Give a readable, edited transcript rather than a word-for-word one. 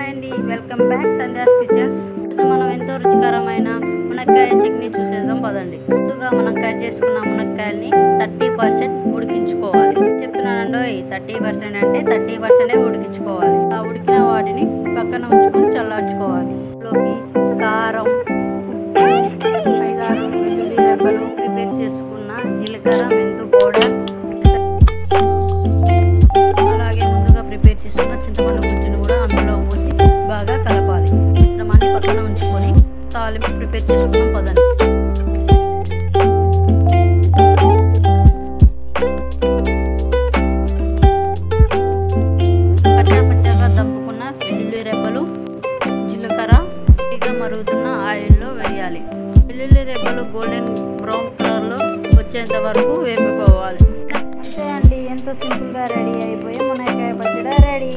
Hi అండి, welcome back Sandhya's kitchens. మనం ఎంతో రుచికరమైన మునక్కాయ చట్నీ చూసేద్దాం పదండి. ముందుగా మనం కట్ చేసుకున్న మునక్కాయల్ని 30% ఉడికించుకోవాలి. చెప్తున్నానండి, 30% అంటే 30% ఉడికించుకోవాలి. ఆ ఉడికిన వాటిని పక్కన ఉంచుకొని చల్లార్చుకోవాలి. ఇందులోకి కారం, 5-6 వెల్లుల్లి రెబ్బలు, ప్రిపేర్ చేసుకున్న జీలకర్ర, మెంతు పౌడర్, అలాగే ముందుగా ప్రిపేర్ చేసుకున్న చింతపండు గుజ్జును కూడా అందులో పోసి బాగా కలపాలి. మిశ్రమాన్ని పక్కన ఉంచుకొని తాలింపు ప్రిపేర్ చేసుకున్నాం పదండి. పచ్చగా దంపుకున్న వెల్లుల్లి రెబ్బలు, జీలకర్ర మరుగుతున్న ఆయిల్లో వేయాలి. వెల్లుల్లి రెబ్బలు గోల్డెన్ బ్రౌన్ కలర్లో వచ్చేంత వరకు వేపుకోవాలి. అంతే అండి, ఎంతో సింపుల్గా రెడీ అయిపోయి మునక్కాయ పచ్చడి రెడీ.